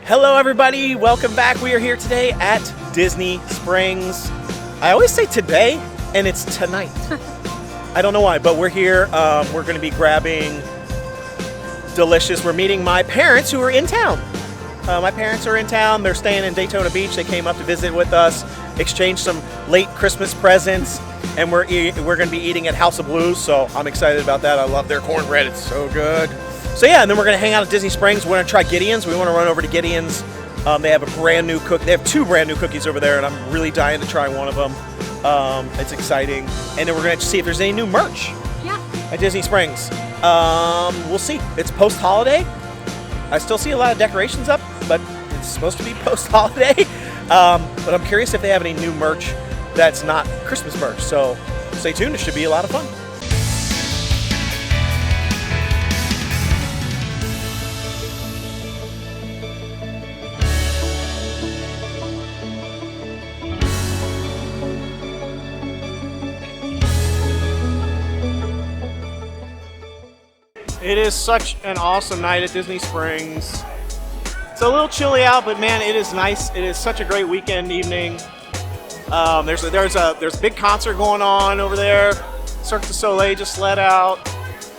Hello everybody, welcome back. We are here today at Disney Springs. I always say today, and it's tonight. I don't know why, but we're here. We're going to be grabbing delicious. We're meeting my parents who are in town. My parents are in town. They're staying in Daytona Beach. They came up to visit with us, exchange some late Christmas presents, and we're going to be eating at House of Blues, so I'm excited about that. I love their cornbread. It's so good. So yeah, and then we're going to hang out at Disney Springs. We're going to try Gideon's. We want to run over to Gideon's. They have a brand new cookie. They have two brand new cookies over there, and I'm really dying to try one of them. It's exciting. And then we're going to see if there's any new merch at Disney Springs. We'll see. It's post-holiday. I still see a lot of decorations up, but it's supposed to be post-holiday. But I'm curious if they have any new merch that's not Christmas merch. So stay tuned. It should be a lot of fun. It is such an awesome night at Disney Springs. It's a little chilly out, but man, it is nice. It is such a great weekend evening. There's a big concert going on over there. Cirque du Soleil just let out.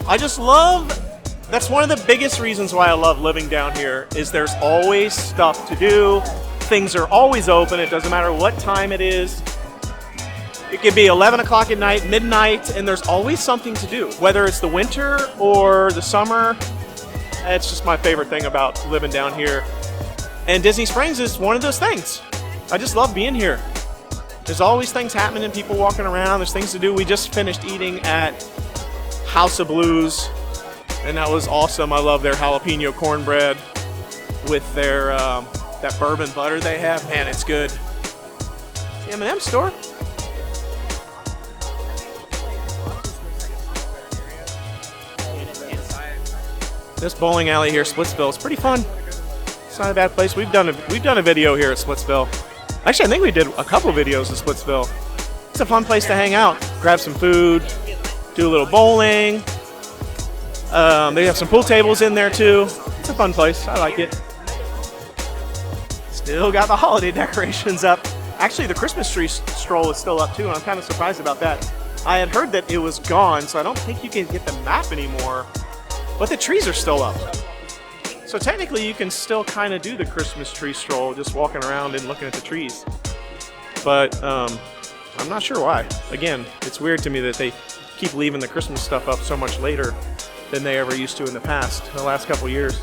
That's one of the biggest reasons why I love living down here, is there's always stuff to do. Things are always open. It doesn't matter what time it is. It could be 11 o'clock at night, midnight, and there's always something to do. Whether it's the winter or the summer, it's just my favorite thing about living down here. And Disney Springs is one of those things. I just love being here. There's always things happening, people walking around, there's things to do. We just finished eating at House of Blues, and that was awesome. I love their jalapeno cornbread with their that bourbon butter they have. Man, it's good. The M&M store. This bowling alley here, Splitsville, is pretty fun. It's not a bad place. We've done a video here at Splitsville. Actually, I think we did a couple videos at Splitsville. It's a fun place to hang out, grab some food, do a little bowling. They have some pool tables in there too. It's a fun place. I like it. Still got the holiday decorations up. Actually, the Christmas tree stroll is still up too, and I'm kind of surprised about that. I had heard that it was gone, so I don't think you can get the map anymore. But the trees are still up. So technically you can still kind of do the Christmas tree stroll, just walking around and looking at the trees. But I'm not sure why. Again, it's weird to me that they keep leaving the Christmas stuff up so much later than they ever used to in the past, the last couple years.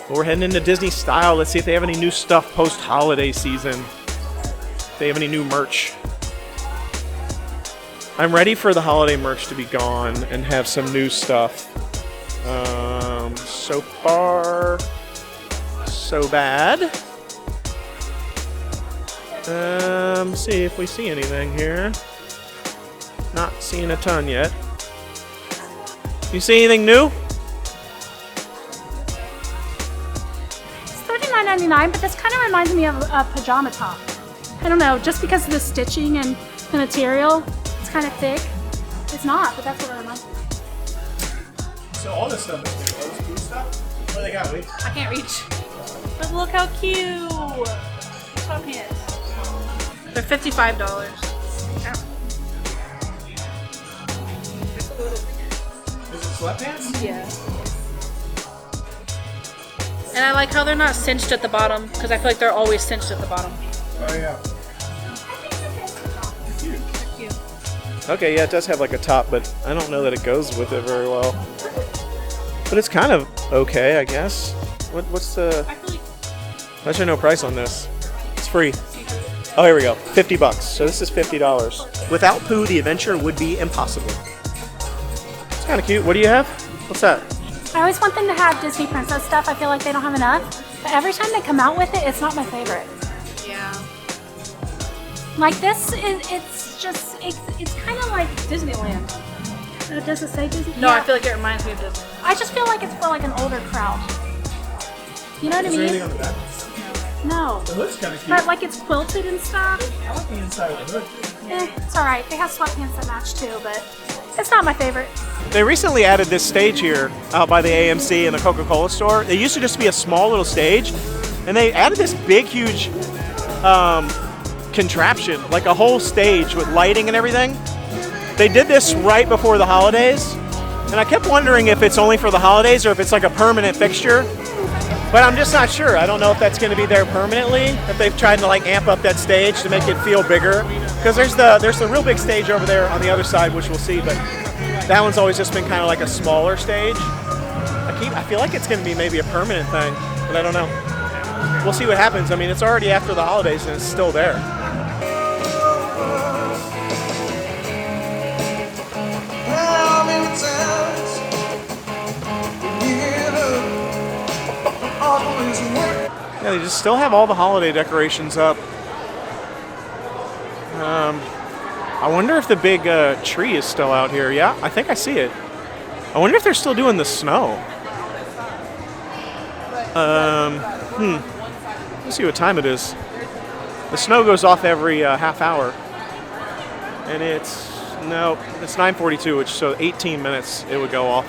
But we're heading into Disney Style. Let's see if they have any new stuff post-holiday season. If they have any new merch. I'm ready for the holiday merch to be gone and have some new stuff. So far, so bad. See if we see anything here. Not seeing a ton yet. You see anything new? It's $39.99, but this kind of reminds me of a pajama top. I don't know, just because of the stitching and the material, it's kind of thick. It's not, but that's what it reminds me. So all this stuff is there, all this food stuff? What do they got, wait? I can't reach. But look how cute! Sweatpants. They're $55. Is it sweatpants? Yeah. And I like how they're not cinched at the bottom, because I feel like they're always cinched at the bottom. Oh yeah. They're cute. Okay, yeah, it does have like a top, but I don't know that it goes with it very well. But it's kind of okay, I guess. What's the... I should know price on this. It's free. Oh, here we go. $50. So this is $50. Without Pooh, the adventure would be impossible. It's kind of cute. What do you have? What's that? I always want them to have Disney Princess stuff. I feel like they don't have enough. But every time they come out with it, it's not my favorite. Yeah. Like this, it's kind of like Disneyland. Does it say Disney? No, I feel like it reminds me of Disney. I just feel like it's for like an older crowd. You know what I mean? Is there anything on the back? No. The hood's kind of cute. But like it's quilted and stuff. I like the inside of the hood. It's alright. They have sweatpants that match too, but it's not my favorite. They recently added this stage here out by the AMC and the Coca-Cola store. It used to just be a small little stage, And they added this big, huge contraption, like a whole stage with lighting and everything. They did this right before the holidays, and I kept wondering if it's only for the holidays or if it's like a permanent fixture. But I'm just not sure. I don't know if that's going to be there permanently, if they've tried to like amp up that stage to make it feel bigger. Because there's the real big stage over there on the other side, which we'll see, but that one's always just been kind of like a smaller stage. I feel like it's going to be maybe a permanent thing, but I don't know. We'll see what happens. I mean, it's already after the holidays and it's still there. Yeah, they just still have all the holiday decorations up. I wonder if the big tree is still out here. Yeah, I think I see it. I wonder if they're still doing the snow. Let's see what time it is. The snow goes off every half hour. And it's 9:42, which so 18 minutes it would go off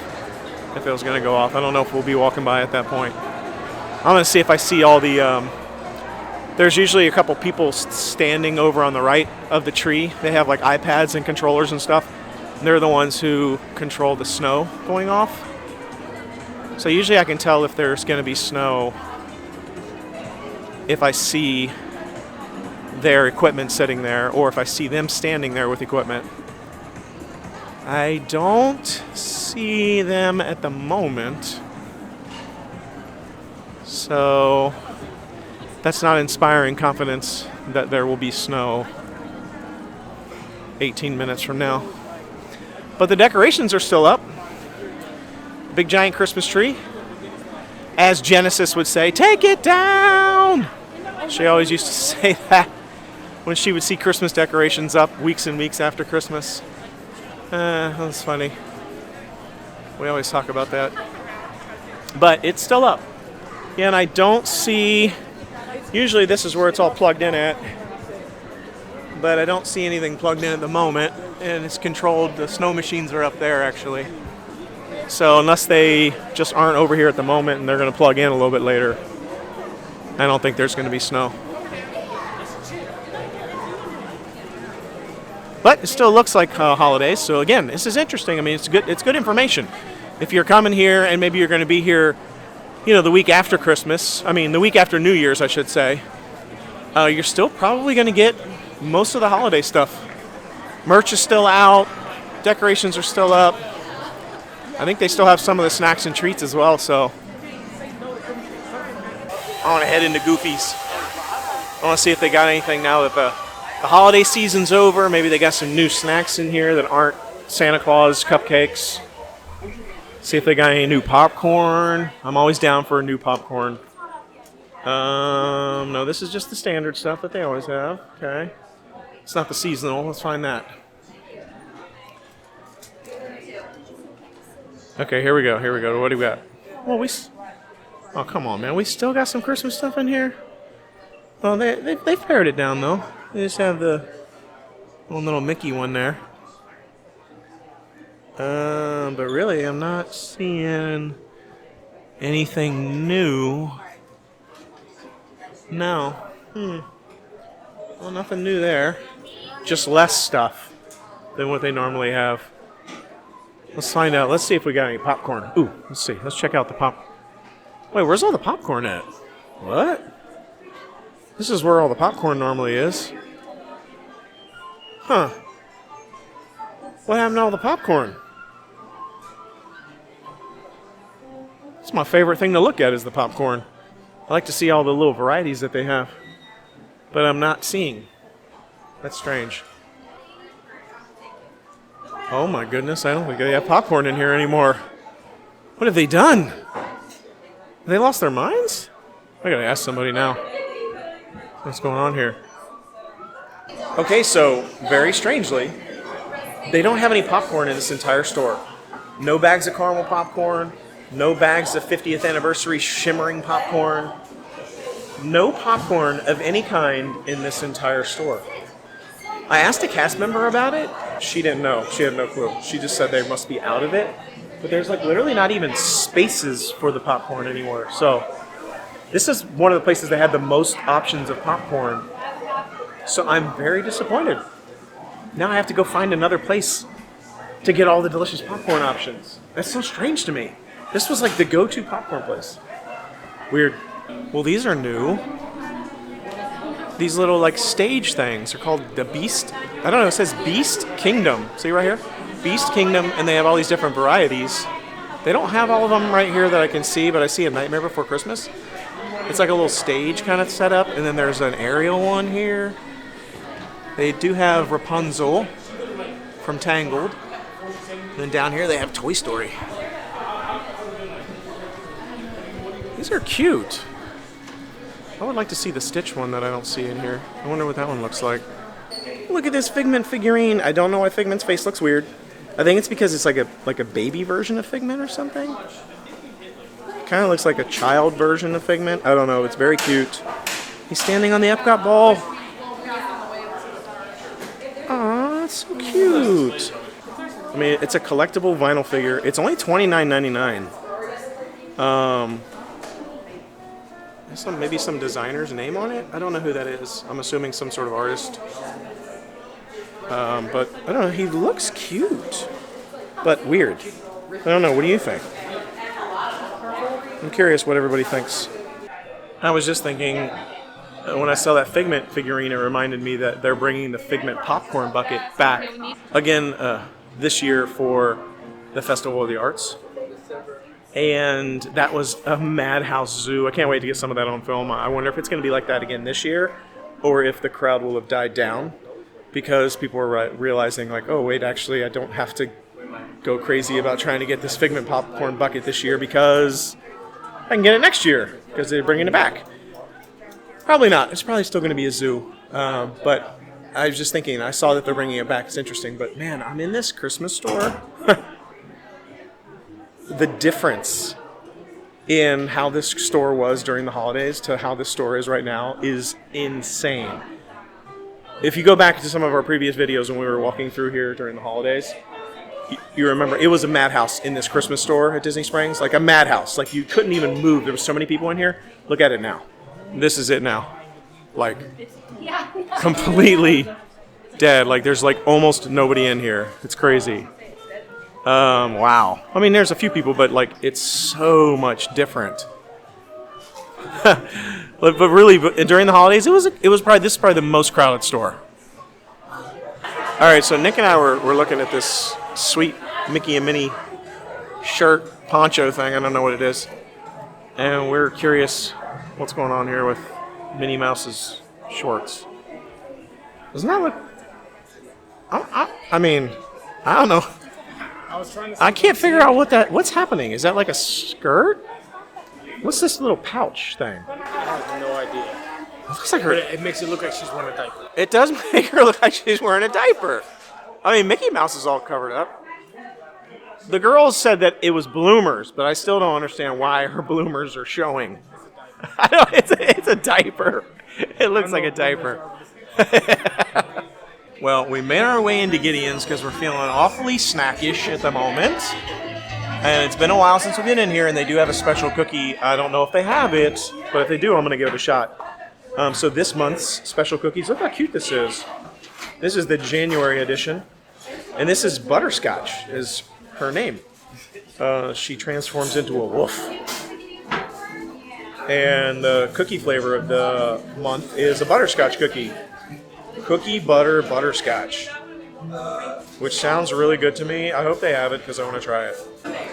if it was going to go off. I don't know if we'll be walking by at that point. I'm going to see if I see all the, there's usually a couple people standing over on the right of the tree. They have like iPads and controllers and stuff. And they're the ones who control the snow going off. So usually I can tell if there's going to be snow if I see their equipment sitting there or if I see them standing there with equipment. I don't see them at the moment. So that's not inspiring confidence that there will be snow 18 minutes from now. But the decorations are still up. Big giant Christmas tree. As Genesis would say, take it down! She always used to say that when she would see Christmas decorations up weeks and weeks after Christmas. That's funny. We always talk about that. But it's still up. Yeah, and I don't see... Usually this is where it's all plugged in at. But I don't see anything plugged in at the moment. And it's controlled. The snow machines are up there, actually. So unless they just aren't over here at the moment and they're going to plug in a little bit later, I don't think there's going to be snow. But it still looks like holidays. So again, this is interesting. I mean, it's good information. If you're coming here and maybe you're going to be here, the week after Christmas, the week after New Year's, I should say, you're still probably going to get most of the holiday stuff. Merch is still out. Decorations are still up. I think they still have some of the snacks and treats as well, so I want to head into Goofy's. I want to see if they got anything now that the holiday season's over. Maybe they got some new snacks in here that aren't Santa Claus cupcakes. See if they got any new popcorn. I'm always down for a new popcorn. No, this is just the standard stuff that they always have. Okay. It's not the seasonal. Let's find that. Okay, here we go. What do we got? Well, oh, come on, man. We still got some Christmas stuff in here? Oh, they've pared it down, though. They just have the little Mickey one there. But really, I'm not seeing anything new. No. Well, nothing new there. Just less stuff than what they normally have. Let's find out. Let's see if we got any popcorn. Ooh, let's see. Let's check out the pop. Wait, where's all the popcorn at? What? This is where all the popcorn normally is. Huh. What happened to all the popcorn? It's my favorite thing to look at is the popcorn. I like to see all the little varieties that they have. But I'm not seeing. That's strange. Oh my goodness, I don't think they have popcorn in here anymore. What have they done? Have they lost their minds? I gotta ask somebody now. What's going on here? Okay, so very strangely, they don't have any popcorn in this entire store. No bags of caramel popcorn, no bags of 50th anniversary shimmering popcorn, no popcorn of any kind in this entire store. I asked a cast member about it. She didn't know. She had no clue. She just said they must be out of it. But there's like literally not even spaces for the popcorn anymore. So This is one of the places that had the most options of popcorn. So I'm very disappointed. Now I have to go find another place to get all the delicious popcorn options. That's so strange to me. This was like the go-to popcorn place. Weird. Well, these are new. These little like stage things are called the Beast. I don't know, it says Beast Kingdom. See right here? Beast Kingdom, and they have all these different varieties. They don't have all of them right here that I can see, but I see a Nightmare Before Christmas. It's like a little stage kind of setup, and then there's an Ariel one here. They do have Rapunzel from Tangled. And then down here they have Toy Story. These are cute. I would like to see the Stitch one that I don't see in here. I wonder what that one looks like. Look at this Figment figurine. I don't know why Figment's face looks weird. I think it's because it's like a baby version of Figment or something. Kind of looks like a child version of Figment. I don't know. It's very cute. He's standing on the Epcot ball. Aw, it's so cute. I mean, it's a collectible vinyl figure. It's only $29.99. Maybe some designer's name on it. I don't know who that is. I'm assuming some sort of artist. But I don't know. He looks cute, but weird. I don't know. What do you think? I'm curious what everybody thinks. I was just thinking, when I saw that Figment figurine, it reminded me that they're bringing the Figment popcorn bucket back again this year for the Festival of the Arts. And that was a madhouse zoo. I can't wait to get some of that on film. I wonder if it's going to be like that again this year, or if the crowd will have died down because people are realizing, like, oh, wait, actually, I don't have to go crazy about trying to get this Figment popcorn bucket this year because I can get it next year because they're bringing it back. Probably not. It's probably still going to be a zoo. But I was just thinking, I saw that they're bringing it back. It's interesting. But, man, I'm in this Christmas store. The difference in how this store was during the holidays to how this store is right now is insane. If you go back to some of our previous videos when we were walking through here during the holidays, you remember it was a madhouse in this Christmas store at Disney Springs. Like a madhouse. Like you couldn't even move. There were so many people in here. Look at it now. This is it now. Like completely dead. Like there's like almost nobody in here. It's crazy. Wow. I mean, there's a few people, but like it's so much different. but really, during the holidays, this is probably the most crowded store. All right, so Nick and I were looking at this sweet Mickey and Minnie shirt poncho thing. I don't know what it is, and we're curious what's going on here with Minnie Mouse's shorts. Doesn't that look? I mean, I don't know. I can't figure out what's happening. Is that like a skirt? What's this little pouch thing? I have no idea. It looks like her. It makes it look like she's wearing a diaper. It does make her look like she's wearing a diaper. I mean, Mickey Mouse is all covered up. The girls said that it was bloomers, but I still don't understand why her bloomers are showing. I don't. It's a diaper. It looks like a diaper. Well, we made our way into Gideon's because we're feeling awfully snackish at the moment. And it's been a while since we've been in here, and they do have a special cookie. I don't know if they have it, but if they do, I'm going to give it a shot. So this month's special cookies, look how cute this is. This is the January edition. And this is Butterscotch, is her name. She transforms into a wolf. And the cookie flavor of the month is a butterscotch cookie. Cookie butter butterscotch, which sounds really good to me. I hope they have it because I want to try it.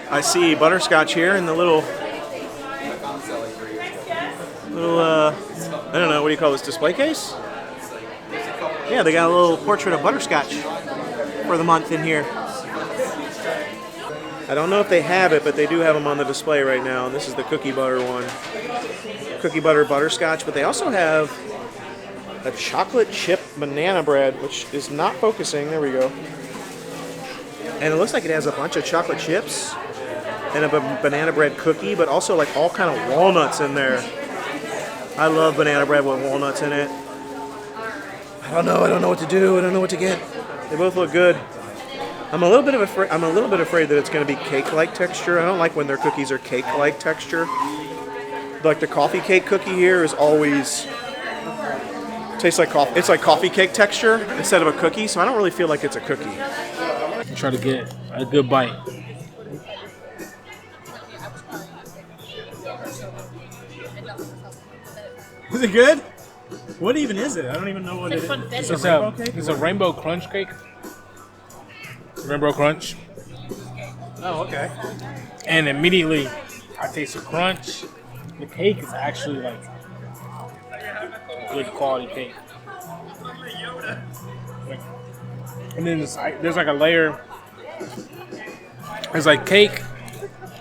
I see butterscotch here in the little, I don't know, what do you call this, display case? Yeah, they got a little portrait of butterscotch for the month in here. I don't know if they have it, but they do have them on the display right now. This is the cookie butter one. Cookie butter butterscotch, but they also have a chocolate chip banana bread, which is not focusing. There we go. And it looks like it has a bunch of chocolate chips and a banana bread cookie, but also like all kind of walnuts in there. I love banana bread with walnuts in it. I don't know what to do. I don't know what to get. They both look good. I'm a little bit afraid that it's going to be cake-like texture. I don't like when their cookies are cake-like texture. like the coffee cake cookie here is always tastes like coffee. It's like coffee cake texture instead of a cookie, so I don't really feel like it's a cookie. Try to get a good bite. Is it good? What even is it? I don't even know what it is. It's a rainbow crunch cake. Rainbow crunch. Oh, okay. And immediately I taste the crunch. The cake is actually like good quality cake. And then there's like a layer. There's like cake,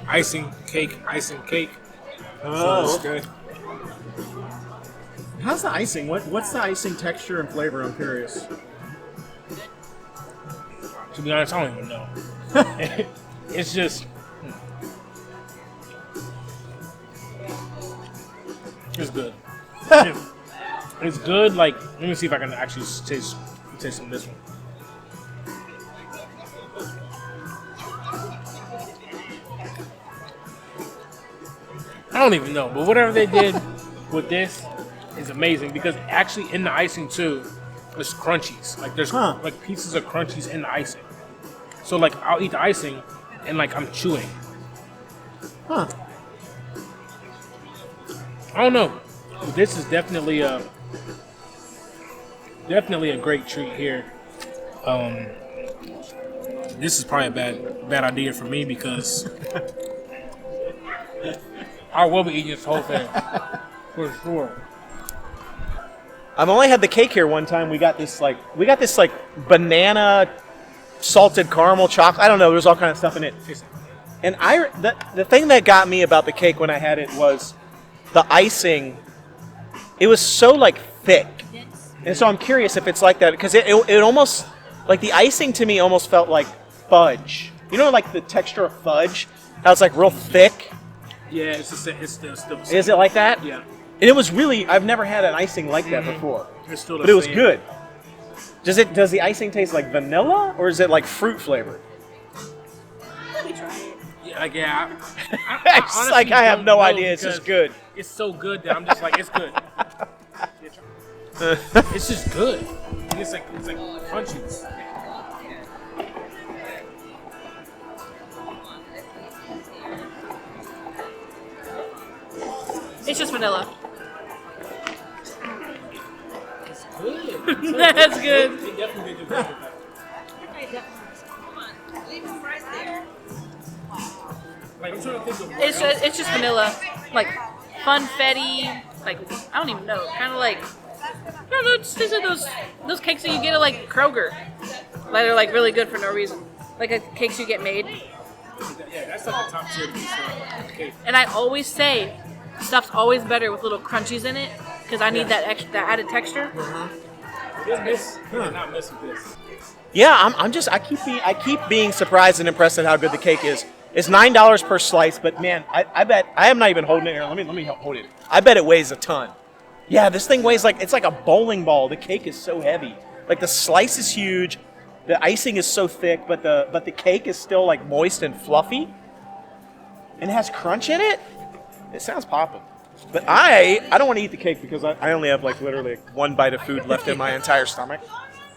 icing, cake, icing, cake. Oh, okay. How's the icing? What's the icing texture and flavor? I'm curious. To be honest, I don't even know. It's just. It's good. It's good. Like, let me see if I can actually taste some of this one. I don't even know, but whatever they did with this is amazing because actually in the icing too, there's crunchies. Like there's like pieces of crunchies in the icing. So like I'll eat the icing and like I'm chewing. Huh. I don't know. This is definitely a great treat here. This is probably a bad idea for me because I will be eating this whole thing for sure. I've only had the cake here one time. We got this like banana salted caramel chocolate. I don't know. There's all kind of stuff in it. And the thing that got me about the cake when I had it was the icing. It was so like thick, and so I'm curious if it's like that because it almost like the icing to me almost felt like fudge. You know, like the texture of fudge. How it's like real thick. Yeah, it's still Is it like that? Yeah. And it was really, I've never had an icing like that before. It's still But it was good. Does the icing taste like vanilla or is it like fruit flavored? Let me try it. Yeah. It's like I have no idea. It's just good. It's so good that I'm just like, it's good. It's just good. And it's like crunchies. It's just vanilla. Good. That's good. They definitely do good. Like I'm trying to think of It's just vanilla, like funfetti, like I don't even know, kind of like I don't know. Just those cakes that you get at like Kroger, that are like really good for no reason, like cakes you get made. Yeah, that's like the top tier piece of cake. And I always say stuff's always better with little crunchies in it because I need that added texture. You're not missing this. Yeah, I keep being surprised and impressed at how good the cake is. It's $9 per slice, but man, I bet I am not even holding it here. Let me hold it. I bet it weighs a ton. Yeah, this thing weighs it's like a bowling ball. The cake is so heavy. Like the slice is huge, the icing is so thick, but the cake is still like moist and fluffy, and it has crunch in it. It sounds poppin'. But I don't want to eat the cake because I only have like literally one bite of food left in my entire stomach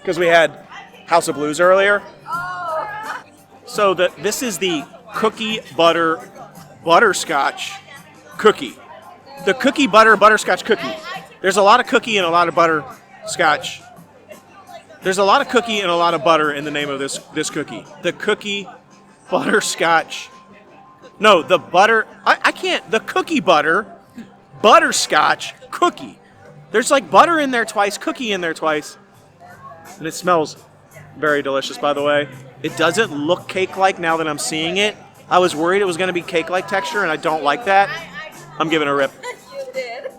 because we had House of Blues earlier. So this is the cookie butter butterscotch cookie. The cookie butter butterscotch cookie. There's a lot of cookie and a lot of butterscotch. There's a lot of cookie and a lot of butter in the name of this cookie. The cookie butterscotch. No, the butter. I can't. The cookie butter butterscotch cookie. There's like butter in there twice, cookie in there twice. And it smells very delicious, by the way. It doesn't look cake-like now that I'm seeing it. I was worried it was going to be cake-like texture, and I don't like that. I'm giving it a rip. You did.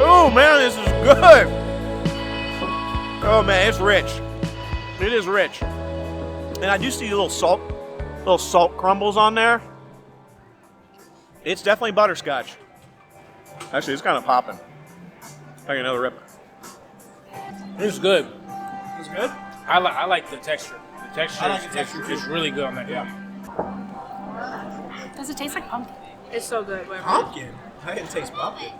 Oh man, this is good. Oh man, it's rich. It is rich. And I do see little salt crumbles on there. It's definitely butterscotch. Actually, it's kind of popping. Take another rip. It's good. It's good? I like the texture. The texture, I like the texture, is too. really good on that. Yeah. Does it taste like pumpkin? It's so good. Whatever. Pumpkin? I didn't taste pumpkin.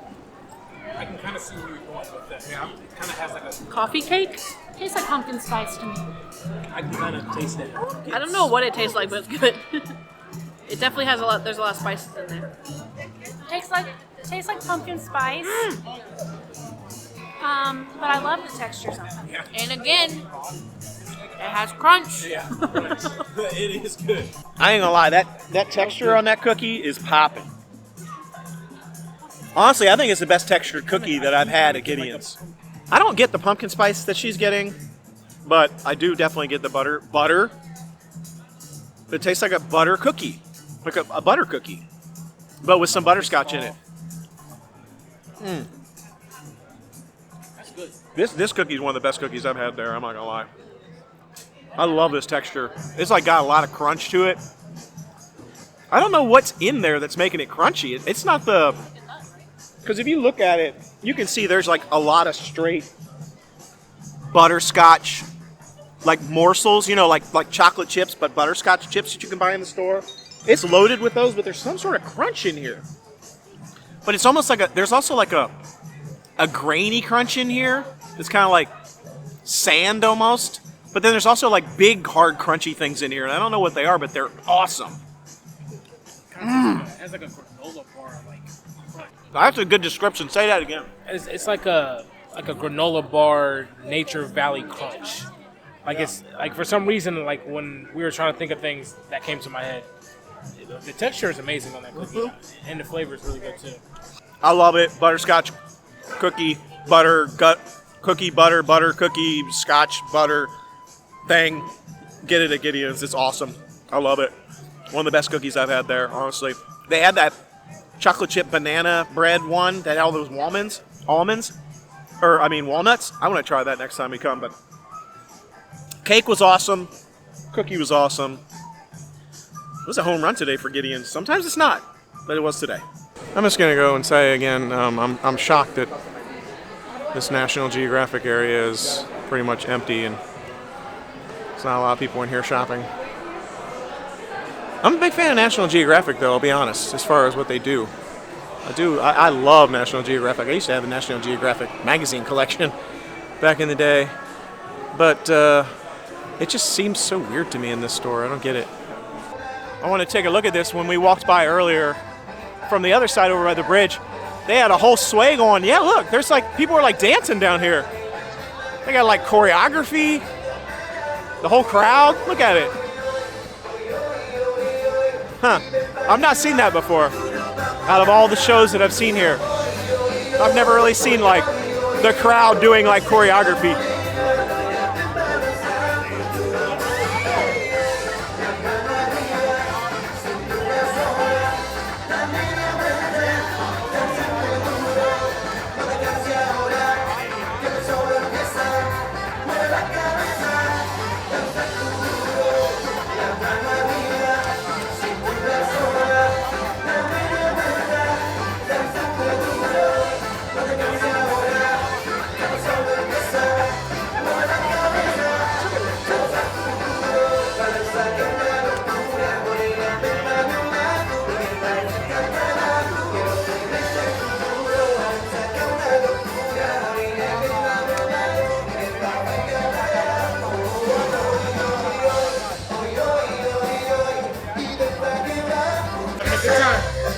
I can kind of see where you're going with that. Yeah, it kind of has like a. Coffee cake? Tastes like pumpkin spice to me. I can kind of taste that. I don't know what it tastes like, but it's good. It definitely has a lot. There's a lot of spices in there. Tastes like pumpkin spice. But I love the textures of it. And again, it has crunch. Yeah, it is good. I ain't gonna lie, that texture on that cookie is popping. Honestly, I think it's the best textured cookie that I've had at Gideon's. I don't get the pumpkin spice that she's getting, but I do definitely get the butter. Butter. It tastes like a butter cookie, like a butter cookie, but with some butterscotch in it. That's good. This cookie is one of the best cookies I've had there. I'm not gonna lie. I love this texture. It's like got a lot of crunch to it. I don't know what's in there that's making it crunchy. It's not the, because if you look at it, you can see there's like a lot of straight butterscotch, like morsels. You know, like chocolate chips, but butterscotch chips that you can buy in the store. It's loaded with those, but there's some sort of crunch in here. But it's almost like there's also like a grainy crunch in here. It's kind of like sand almost. But then there's also like big, hard, crunchy things in here. And I don't know what they are, but they're awesome. It has like a granola bar, like. That's a good description. Say that again. It's like a granola bar, Nature Valley crunch. Like it's like for some reason, like when we were trying to think of things that came to my head. The texture is amazing on that cookie, and the flavor is really good too. I love it. Butterscotch cookie, butter, cookie, butter, cookie, scotch, butter thing. Get it at Gideon's. It's awesome. I love it. One of the best cookies I've had there, honestly. They had that chocolate chip banana bread one that had all those walnuts. I want to try that next time we come, but cake was awesome. Cookie was awesome. It was a home run today for Gideon. Sometimes it's not, but it was today. I'm just going to go and say again, I'm shocked that this National Geographic area is pretty much empty and there's not a lot of people in here shopping. I'm a big fan of National Geographic, though, I'll be honest, as far as what they do. I love National Geographic. I used to have a National Geographic magazine collection back in the day, but it just seems so weird to me in this store. I don't get it. I want to take a look at this. When we walked by earlier from the other side over by the bridge, they had a whole sway going. Yeah, look, there's like, people are like dancing down here. They got like choreography, the whole crowd. Look at it. Huh, I've not seen that before. Out of all the shows that I've seen here, I've never really seen like the crowd doing like choreography.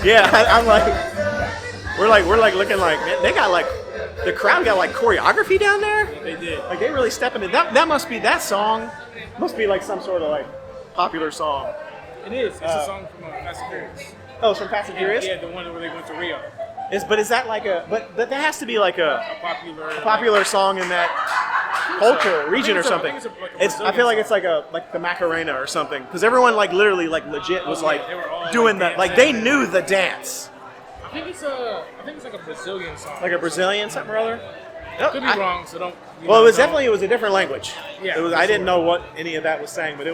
Yeah, I'm like, we're like looking like, man, they got like, the crowd got like choreography down there. They did. Like they really stepping in. That must be, that song must be like some sort of like popular song. It is. It's a song from Fast and Furious. Oh, it's from Fast and Furious? Yeah, the one where they went to Rio. But is that like but that has to be like A popular song in that culture, region or something. I feel like it's like the Macarena or something, because everyone like literally like legit was like they were all, doing like, that, like they knew the dance. I think it's like a Brazilian song. Like a Brazilian something or other. Could be wrong, so don't. Well, it was definitely a different language. Yeah, it was. for I didn't sure. know what any of that was saying, but they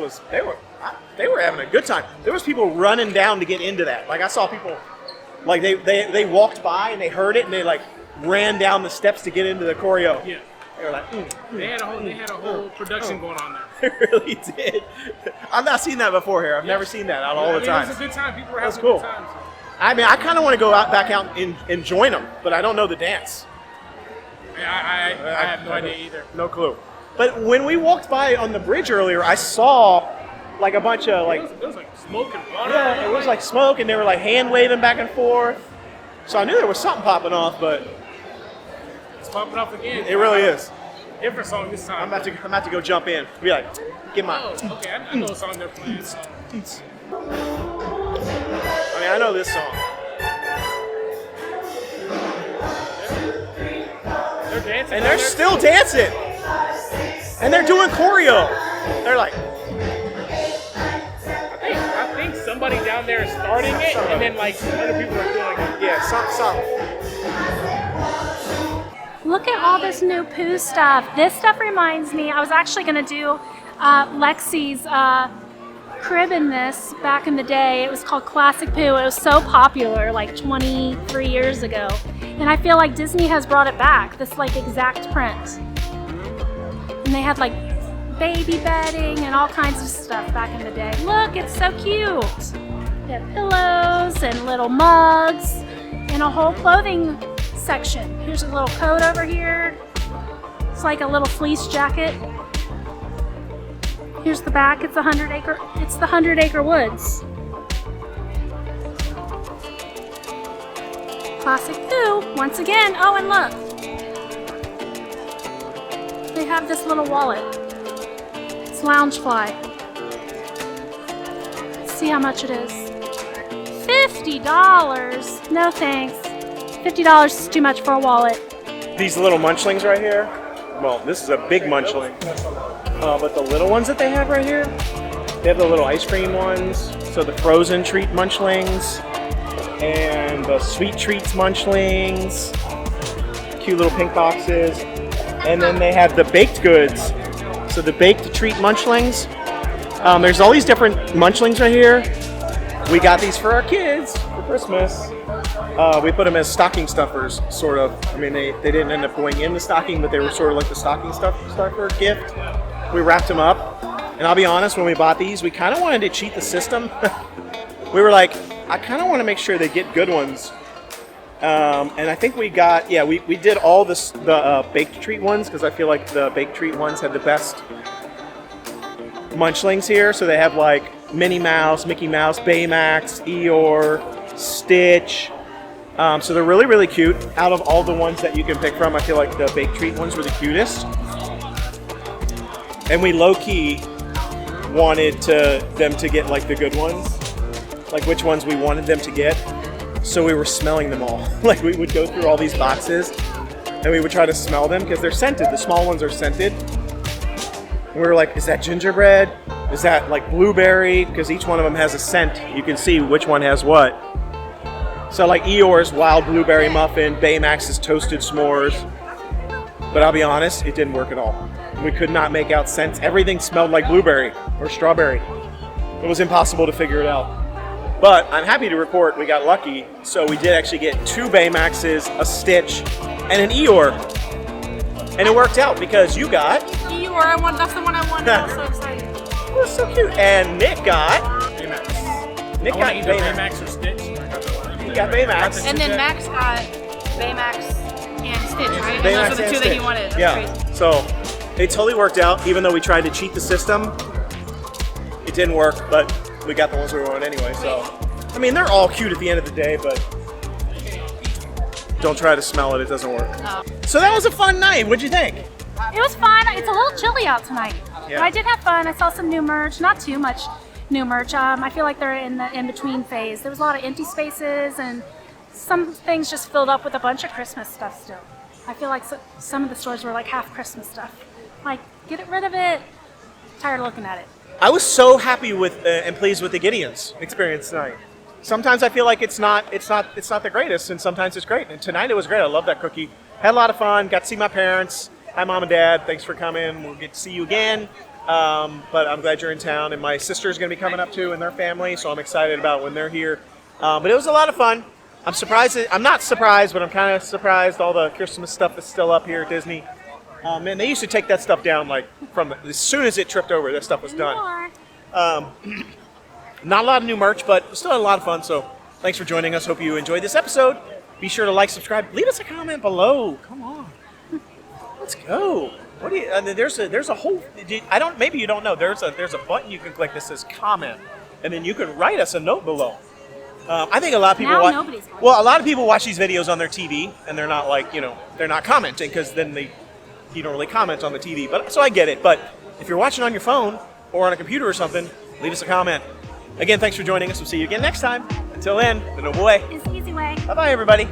were having a good time. There was people running down to get into that. Like I saw people, like they walked by and they heard it and they like ran down the steps to get into the choreo. Yeah. They were like, They had a whole production going on there. They really did. I've not seen that before here. I've never seen that out all the time. It was a good time. People were That's having cool. a good time. So. I mean, I kind of want to go back out and join them, but I don't know the dance. I have no idea either. No clue. But when we walked by on the bridge earlier, I saw like a bunch of like, It was like smoke and water. yeah, it was like smoke, and they were like hand waving back and forth. So I knew there was something popping off, but It's popping up again. it really is. Different song this time. I'm about to go jump in. Be like, get my. Oh, okay. I know a song they're playing. So. I mean, I know this song. They're dancing. And they're still dancing. And they're doing choreo. They're like, I think somebody down there is starting it, and then like other people are doing it. yeah, some. Look at all this new poo stuff. This stuff reminds me, I was actually going to do Lexi's crib in this back in the day. It was called Classic Poo. It was so popular like 23 years ago. And I feel like Disney has brought it back, this like exact print. And they had like baby bedding and all kinds of stuff back in the day. Look, it's so cute. They have pillows and little mugs and a whole clothing section. Here's a little coat over here. It's like a little fleece jacket. Here's the back. It's the 100 acre woods. Classic Poo once again. Oh, and look, they have this little wallet. It's Loungefly. Let's see how much it is. $50. No thanks. $50 is too much for a wallet. These little munchlings right here. Well, this is a big munchling. But the little ones that they have right here, they have the little ice cream ones. So the frozen treat munchlings and the sweet treats munchlings. Cute little pink boxes. And then they have the baked goods. So the baked treat munchlings. There's all these different munchlings right here. We got these for our kids for Christmas. We put them as stocking stuffers, sort of. I mean, they didn't end up going in the stocking, but they were sort of like the stocking stuffer gift. We wrapped them up. And I'll be honest, when we bought these, we kind of wanted to cheat the system. We were like, I kind of want to make sure they get good ones. And I think we got, we did all the baked treat ones because I feel like the baked treat ones had the best munchlings here. So they have like Minnie Mouse, Mickey Mouse, Baymax, Eeyore, Stitch. So they're really, really cute. Out of all the ones that you can pick from, I feel like the baked treat ones were the cutest. And we low-key wanted them to get like the good ones, like which ones we wanted them to get. So we were smelling them all. Like we would go through all these boxes and we would try to smell them because they're scented. The small ones are scented. And we were like, is that gingerbread? Is that like blueberry? Because each one of them has a scent. You can see which one has what. So like Eeyore's wild blueberry muffin, Baymax's toasted s'mores. But I'll be honest, it didn't work at all. We could not make out scents. Everything smelled like blueberry or strawberry. It was impossible to figure it out. But I'm happy to report we got lucky. So we did actually get 2 Baymaxes, a Stitch, and an Eeyore. And it worked out because you got... Eeyore, that's the one I wanted. I was so excited. It was so cute. And Nick got... Baymax. Nick I got want either Baymax. Baymax or Stitch. He got Baymax. And then Max got Baymax and Stitch, right? And Baymax those are the and two that Stitch. he wanted. That's Yeah. crazy. So it totally worked out, even though we tried to cheat the system. It didn't work, but we got the ones we wanted anyway. So, I mean, they're all cute at the end of the day, but don't try to smell it. It doesn't work. Oh. So that was a fun night. What'd you think? It was fun. It's a little chilly out tonight, Yeah. but I did have fun. I saw some new merch, not too much new merch. I feel like they're in the in-between phase. There was a lot of empty spaces, and some things just filled up with a bunch of Christmas stuff still. I feel like some of the stores were like half Christmas stuff. Like, get rid of it. Tired of looking at it. I was so happy with and pleased with the Gideon's experience tonight. Sometimes I feel like it's not the greatest, and sometimes it's great. And tonight it was great. I love that cookie. Had a lot of fun. Got to see my parents. Hi, Mom and Dad. Thanks for coming. We'll get to see you again. But I'm glad you're in town. And my sister's going to be coming up too and their family, so I'm excited about when they're here. But it was a lot of fun. I'm surprised. I'm not surprised, but I'm kind of surprised all the Christmas stuff is still up here at Disney. Man, they used to take that stuff down like from as soon as it tripped over, that stuff was done. Not a lot of new merch, but still a lot of fun. So thanks for joining us. Hope you enjoyed this episode. Be sure to like, subscribe, leave us a comment below. Come on, let's go. What do you? There's a whole. I don't. Maybe you don't know. There's a button you can click that says comment, and then you can write us a note below. I think a lot of people Now nobody's going. Well, a lot of people watch these videos on their TV, and they're not like they're not commenting because then you don't really comment on the TV. But so I get it. But if you're watching on your phone or on a computer or something, leave us a comment. Again, thanks for joining us. We'll see you again next time. Until then, the Noble Way. It's the easy way. Bye bye, everybody.